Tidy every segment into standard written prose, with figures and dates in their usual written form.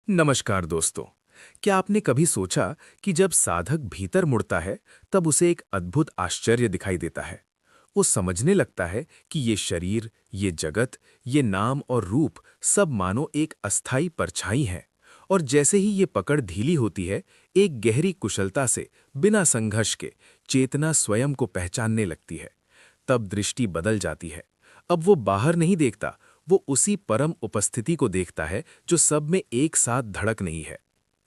नमस्कार दोस्तों। क्या आपने कभी सोचा कि जब साधक भीतर मुड़ता है तब उसे एक अद्भुत आश्चर्य दिखाई देता है। वो समझने लगता है कि ये शरीर, ये जगत, ये नाम और रूप सब मानो एक अस्थाई परछाई हैं। और जैसे ही ये पकड़ ढीली होती है, एक गहरी कुशलता से, बिना संघर्ष के, चेतना स्वयं को पहचानने लगती है। तब दृष्टि बदल जाती है। अब वो बाहर नहीं देखता, वो उसी परम उपस्थिति को देखता है जो सब में एक साथ धड़क नहीं है।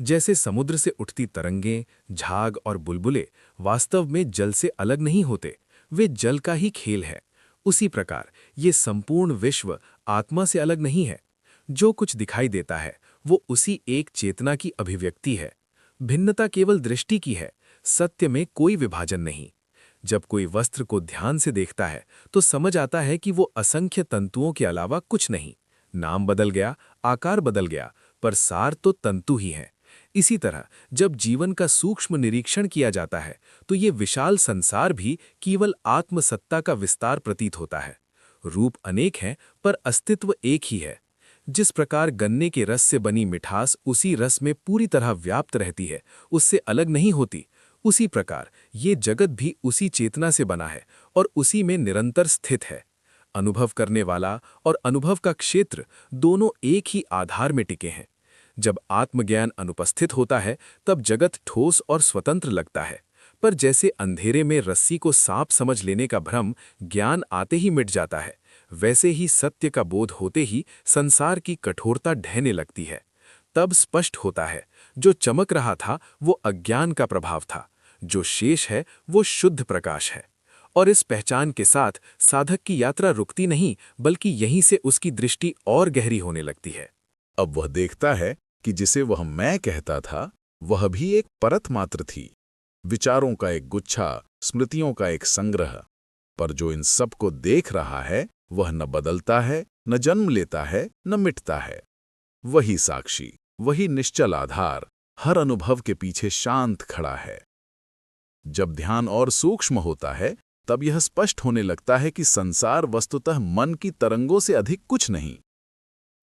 जैसे समुद्र से उठती तरंगें, झाग और बुलबुले वास्तव में जल से अलग नहीं होते, वे जल का ही खेल है। उसी प्रकार ये संपूर्ण विश्व आत्मा से अलग नहीं है। जो कुछ दिखाई देता है वो उसी एक चेतना की अभिव्यक्ति है। भिन्नता केवल दृष्टि की है, सत्य में कोई विभाजन नहीं। जब कोई वस्त्र को ध्यान से देखता है तो समझ आता है कि वो असंख्य तंतुओं के अलावा कुछ नहीं। नाम बदल गया, आकार बदल गया, पर सार तो तंतु ही है। इसी तरह जब जीवन का सूक्ष्म निरीक्षण किया जाता है तो ये विशाल संसार भी केवल आत्मसत्ता का विस्तार प्रतीत होता है। रूप अनेक हैं पर अस्तित्व एक ही है। जिस प्रकार गन्ने के रस से बनी मिठास उसी रस में पूरी तरह व्याप्त रहती है, उससे अलग नहीं होती, उसी प्रकार ये जगत भी उसी चेतना से बना है और उसी में निरंतर स्थित है। अनुभव करने वाला और अनुभव का क्षेत्र दोनों एक ही आधार में टिके हैं। जब आत्मज्ञान अनुपस्थित होता है तब जगत ठोस और स्वतंत्र लगता है। पर जैसे अंधेरे में रस्सी को सांप समझ लेने का भ्रम ज्ञान आते ही मिट जाता है, वैसे ही सत्य का बोध होते ही संसार की कठोरता ढहने लगती है। तब स्पष्ट होता है, जो चमक रहा था वो अज्ञान का प्रभाव था, जो शेष है वो शुद्ध प्रकाश है। और इस पहचान के साथ साधक की यात्रा रुकती नहीं, बल्कि यहीं से उसकी दृष्टि और गहरी होने लगती है। अब वह देखता है कि जिसे वह मैं कहता था वह भी एक परत मात्र थी, विचारों का एक गुच्छा, स्मृतियों का एक संग्रह। पर जो इन सब को देख रहा है वह न बदलता है, न जन्म लेता है, न मिटता है। वही साक्षी, वही निश्चल आधार, हर अनुभव के पीछे शांत खड़ा है। जब ध्यान और सूक्ष्म होता है तब यह स्पष्ट होने लगता है कि संसार वस्तुतः मन की तरंगों से अधिक कुछ नहीं।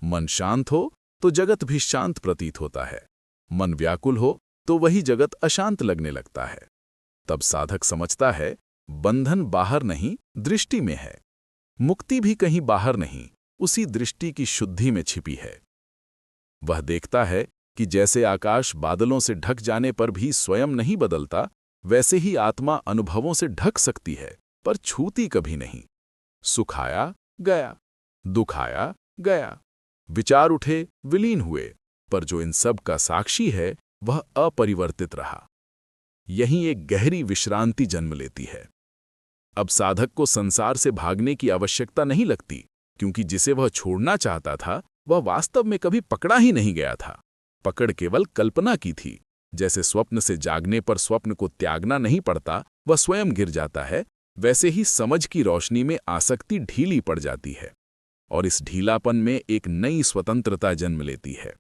मन शांत हो तो जगत भी शांत प्रतीत होता है। मन व्याकुल हो तो वही जगत अशांत लगने लगता है। तब साधक समझता है, बंधन बाहर नहीं, दृष्टि में है। मुक्ति भी कहीं बाहर नहीं, उसी दृष्टि की शुद्धि में छिपी है। वह देखता है कि जैसे आकाश बादलों से ढक जाने पर भी स्वयं नहीं बदलता, वैसे ही आत्मा अनुभवों से ढक सकती है पर छूती कभी नहीं। सुख आया गया, दुख आया गया, विचार उठे विलीन हुए, पर जो इन सब का साक्षी है वह अपरिवर्तित रहा। यहीं एक गहरी विश्रांति जन्म लेती है। अब साधक को संसार से भागने की आवश्यकता नहीं लगती, क्योंकि जिसे वह छोड़ना चाहता था वह वास्तव में कभी पकड़ा ही नहीं गया था। पकड़ केवल कल्पना की थी। जैसे स्वप्न से जागने पर स्वप्न को त्यागना नहीं पड़ता, वह स्वयं गिर जाता है, वैसे ही समझ की रोशनी में आसक्ति ढीली पड़ जाती है और इस ढीलापन में एक नई स्वतंत्रता जन्म लेती है।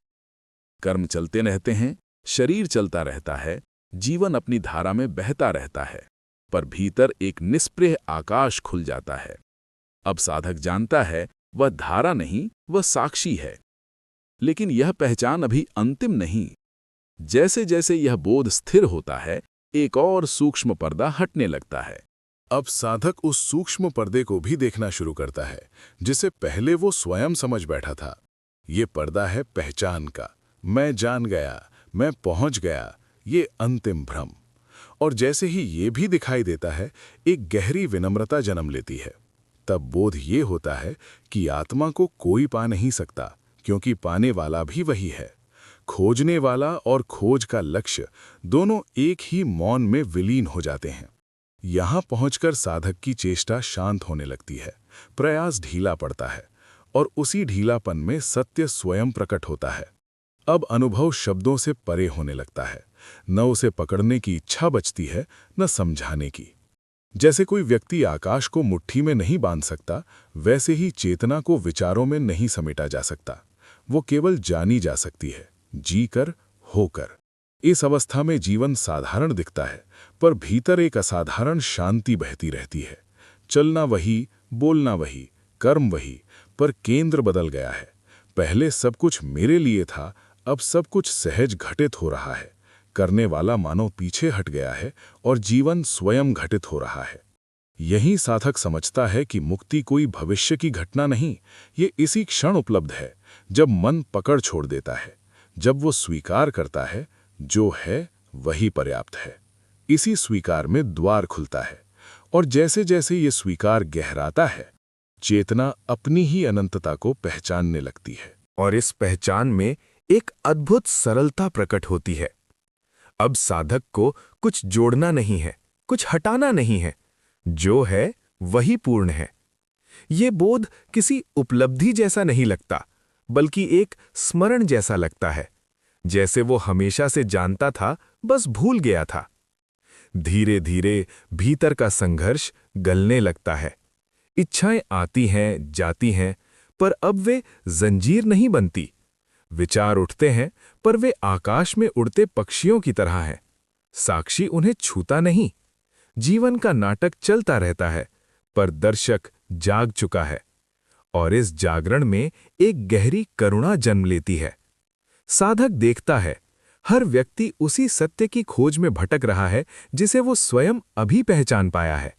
कर्म चलते रहते हैं, शरीर चलता रहता है, जीवन अपनी धारा में बहता रहता है, पर भीतर एक निष्प्रह आकाश खुल जाता है। अब साधक जानता है वह धारा नहीं, वह साक्षी है। लेकिन यह पहचान अभी अंतिम नहीं। जैसे जैसे यह बोध स्थिर होता है, एक और सूक्ष्म पर्दा हटने लगता है। अब साधक उस सूक्ष्म पर्दे को भी देखना शुरू करता है जिसे पहले वो स्वयं समझ बैठा था। ये पर्दा है पहचान का। मैं जान गया, मैं पहुंच गया, ये अंतिम भ्रम। और जैसे ही ये भी दिखाई देता है, एक गहरी विनम्रता जन्म लेती है। तब बोध ये होता है कि आत्मा को कोई पा नहीं सकता, क्योंकि पाने वाला भी वही है। खोजने वाला और खोज का लक्ष्य दोनों एक ही मौन में विलीन हो जाते हैं। यहाँ पहुंचकर साधक की चेष्टा शांत होने लगती है, प्रयास ढीला पड़ता है और उसी ढीलापन में सत्य स्वयं प्रकट होता है। अब अनुभव शब्दों से परे होने लगता है। न उसे पकड़ने की इच्छा बचती है, न समझाने की। जैसे कोई व्यक्ति आकाश को मुट्ठी में नहीं बांध सकता, वैसे ही चेतना को विचारों में नहीं समेटा जा सकता। वो केवल जानी जा सकती है, जीकर, होकर। इस अवस्था में जीवन साधारण दिखता है, पर भीतर एक असाधारण शांति बहती रहती है। चलना वही, बोलना वही, कर्म वही, पर केंद्र बदल गया है। पहले सब कुछ मेरे लिए था, अब सब कुछ सहज घटित हो रहा है, करने वाला मानो पीछे हट गया है और जीवन स्वयं घटित हो रहा है। यही साधक समझता है कि मुक्ति कोई भविष्य की घटना नहीं, ये इसी क्षण उपलब्ध है, जब मन पकड़ छोड़ देता है, जब वो स्वीकार करता है जो है वही पर्याप्त है। इसी स्वीकार में द्वार खुलता है, और जैसे जैसे ये स्वीकार गहराता है, चेतना अपनी ही अनंतता को पहचानने लगती है। और इस पहचान में एक अद्भुत सरलता प्रकट होती है। अब साधक को कुछ जोड़ना नहीं है, कुछ हटाना नहीं है, जो है वही पूर्ण है। ये बोध किसी उपलब्धि जैसा नहीं लगता, बल्कि एक स्मरण जैसा लगता है, जैसे वो हमेशा से जानता था, बस भूल गया था। धीरे धीरे भीतर का संघर्ष गलने लगता है। इच्छाएं आती हैं, जाती हैं, पर अब वे जंजीर नहीं बनती। विचार उठते हैं, पर वे आकाश में उड़ते पक्षियों की तरह हैं। साक्षी उन्हें छूता नहीं। जीवन का नाटक चलता रहता है, पर दर्शक जाग चुका है, और इस जागरण में एक गहरी करुणा जन्म लेती है। साधक देखता है, हर व्यक्ति उसी सत्य की खोज में भटक रहा है जिसे वो स्वयं अभी पहचान पाया है।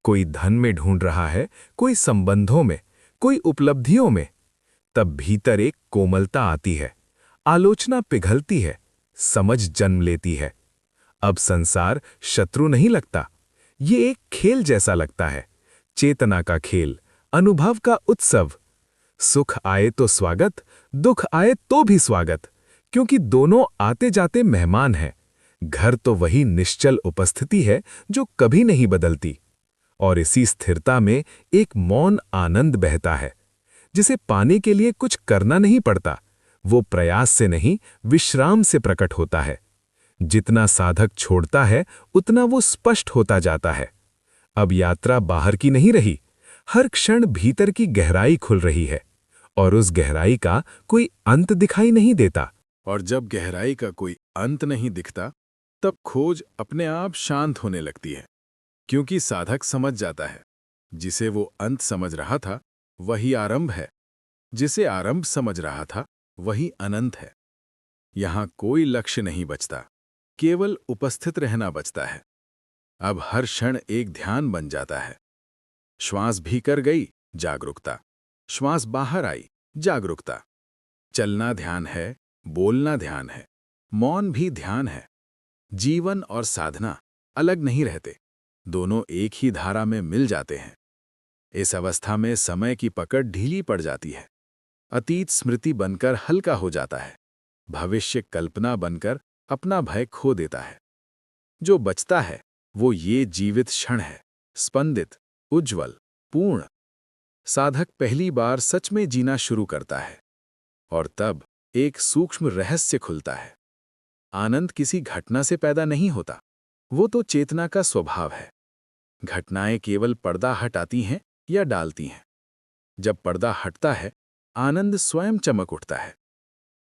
कोई धन में ढूंढ रहा है, कोई संबंधों में, कोई उपलब्धियों में। तब भीतर एक कोमलता आती है, आलोचना पिघलती है, समझ जन्म लेती है। अब संसार शत्रु नहीं लगता, ये एक खेल जैसा लगता है, चेतना का खेल, अनुभव का उत्सव। सुख आए तो स्वागत, दुख आए तो भी स्वागत, क्योंकि दोनों आते जाते मेहमान हैं। घर तो वही निश्चल उपस्थिति है जो कभी नहीं बदलती, और इसी स्थिरता में एक मौन आनंद बहता है, जिसे पाने के लिए कुछ करना नहीं पड़ता। वो प्रयास से नहीं, विश्राम से प्रकट होता है। जितना साधक छोड़ता है, उतना वो स्पष्ट होता जाता है। अब यात्रा बाहर की नहीं रही, हर क्षण भीतर की गहराई खुल रही है, और उस गहराई का कोई अंत दिखाई नहीं देता। और जब गहराई का कोई अंत नहीं दिखता, तब खोज अपने आप शांत होने लगती है, क्योंकि साधक समझ जाता है, जिसे वो अंत समझ रहा था वही आरंभ है, जिसे आरंभ समझ रहा था वही अनंत है। यहाँ कोई लक्ष्य नहीं बचता, केवल उपस्थित रहना बचता है। अब हर क्षण एक ध्यान बन जाता है। श्वास भीतर गई, जागरूकता। श्वास बाहर आई, जागरूकता। चलना ध्यान है, बोलना ध्यान है, मौन भी ध्यान है। जीवन और साधना अलग नहीं रहते, दोनों एक ही धारा में मिल जाते हैं। इस अवस्था में समय की पकड़ ढीली पड़ जाती है। अतीत स्मृति बनकर हल्का हो जाता है, भविष्य कल्पना बनकर अपना भय खो देता है। जो बचता है वो ये जीवित क्षण है, स्पंदित, उज्ज्वल, पूर्ण। साधक पहली बार सच में जीना शुरू करता है, और तब एक सूक्ष्म रहस्य खुलता है। आनंद किसी घटना से पैदा नहीं होता, वो तो चेतना का स्वभाव है। घटनाएं केवल पर्दा हटाती हैं या डालती हैं। जब पर्दा हटता है, आनंद स्वयं चमक उठता है।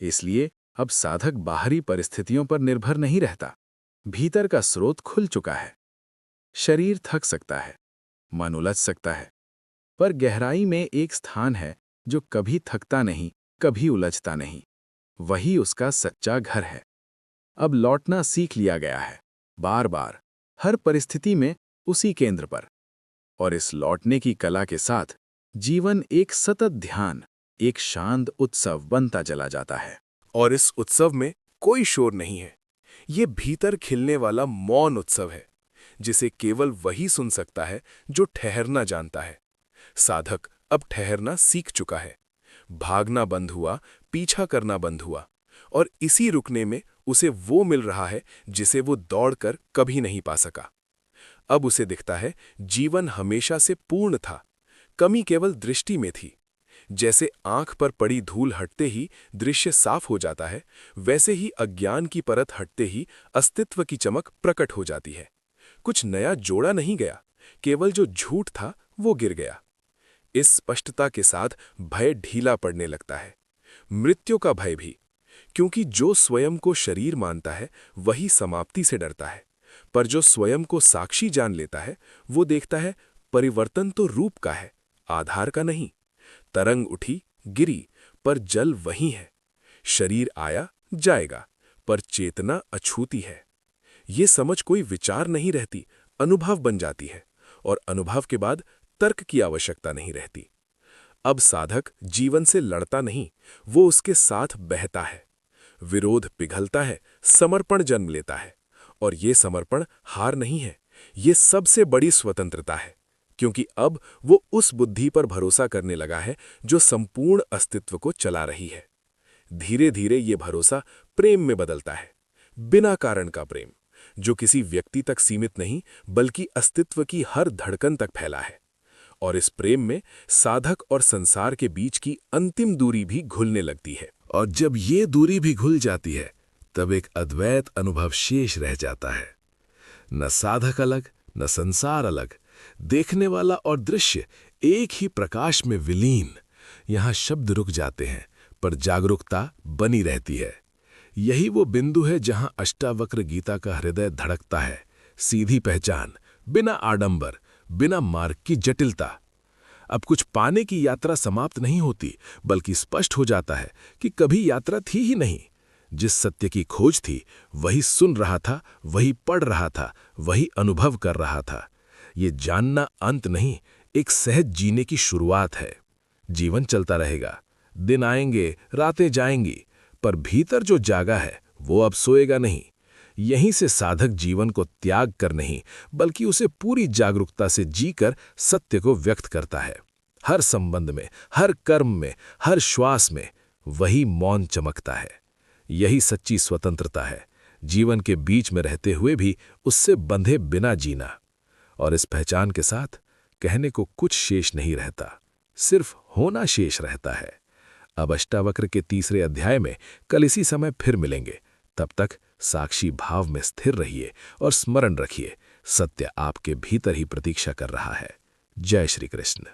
इसलिए अब साधक बाहरी परिस्थितियों पर निर्भर नहीं रहता, भीतर का स्रोत खुल चुका है। शरीर थक सकता है, मन उलझ सकता है, पर गहराई में एक स्थान है जो कभी थकता नहीं, कभी उलझता नहीं। वही उसका सच्चा घर है। अब लौटना सीख लिया गया है, बार बार, हर परिस्थिति में, उसी केंद्र पर। और इस लौटने की कला के साथ जीवन एक सतत ध्यान, एक शांत उत्सव बनता चला जाता है। और इस उत्सव में कोई शोर नहीं है। ये भीतर खिलने वाला मौन उत्सव है, जिसे केवल वही सुन सकता है जो ठहरना जानता है। साधक अब ठहरना सीख चुका है। भागना बंद हुआ, पीछा करना बंद हुआ, और इसी रुकने में उसे वो मिल रहा है जिसे वो दौड़कर कभी नहीं पा सका। अब उसे दिखता है, जीवन हमेशा से पूर्ण था, कमी केवल दृष्टि में थी। जैसे आंख पर पड़ी धूल हटते ही दृश्य साफ हो जाता है, वैसे ही अज्ञान की परत हटते ही अस्तित्व की चमक प्रकट हो जाती है। कुछ नया जोड़ा नहीं गया, केवल जो झूठ था वो गिर गया। इस स्पष्टता के साथ भय ढीला पड़ने लगता है, मृत्यु का भय भी, क्योंकि जो स्वयं को शरीर मानता है वही समाप्ति से डरता है। पर जो स्वयं को साक्षी जान लेता है, वो देखता है परिवर्तन तो रूप का है, आधार का नहीं। तरंग उठी, गिरी, पर जल वही है। शरीर आया जाएगा, पर चेतना अछूती है। ये समझ कोई विचार नहीं रहती, अनुभव बन जाती है, और अनुभव के बाद तर्क की आवश्यकता नहीं रहती। अब साधक जीवन से लड़ता नहीं, वो उसके साथ बहता है। विरोध पिघलता है, समर्पण जन्म लेता है, और ये समर्पण हार नहीं है, ये सबसे बड़ी स्वतंत्रता है, क्योंकि अब वो उस बुद्धि पर भरोसा करने लगा है जो संपूर्ण अस्तित्व को चला रही है। धीरे धीरे ये भरोसा प्रेम में बदलता है, बिना कारण का प्रेम, जो किसी व्यक्ति तक सीमित नहीं बल्कि अस्तित्व की हर धड़कन तक फैला है। और इस प्रेम में साधक और संसार के बीच की अंतिम दूरी भी घुलने लगती है। और जब ये दूरी भी घुल जाती है, तब एक अद्वैत अनुभव शेष रह जाता है। न साधक अलग, न संसार अलग, देखने वाला और दृश्य एक ही प्रकाश में विलीन। यहाँ शब्द रुक जाते हैं, पर जागरूकता बनी रहती है। यही वो बिंदु है जहां अष्टावक्र गीता का हृदय धड़कता है। सीधी पहचान, बिना आडंबर, बिना मार्ग की जटिलता। अब कुछ पाने की यात्रा समाप्त नहीं होती, बल्कि स्पष्ट हो जाता है कि कभी यात्रा थी ही नहीं। जिस सत्य की खोज थी, वही सुन रहा था, वही पढ़ रहा था, वही अनुभव कर रहा था। ये जानना अंत नहीं, एक सहज जीने की शुरुआत है। जीवन चलता रहेगा, दिन आएंगे, रातें जाएंगी, पर भीतर जो जागा है वो अब सोएगा नहीं। यहीं से साधक जीवन को त्याग कर नहीं, बल्कि उसे पूरी जागरूकता से जीकर सत्य को व्यक्त करता है। हर संबंध में, हर कर्म में, हर श्वास में वही मौन चमकता है। यही सच्ची स्वतंत्रता है, जीवन के बीच में रहते हुए भी उससे बंधे बिना जीना। और इस पहचान के साथ कहने को कुछ शेष नहीं रहता, सिर्फ होना शेष रहता है। अब अष्टावक्र के तीसरे अध्याय में कल इसी समय फिर मिलेंगे। तब तक साक्षी भाव में स्थिर रहिए और स्मरण रखिए, सत्य आपके भीतर ही प्रतीक्षा कर रहा है। जय श्री कृष्ण।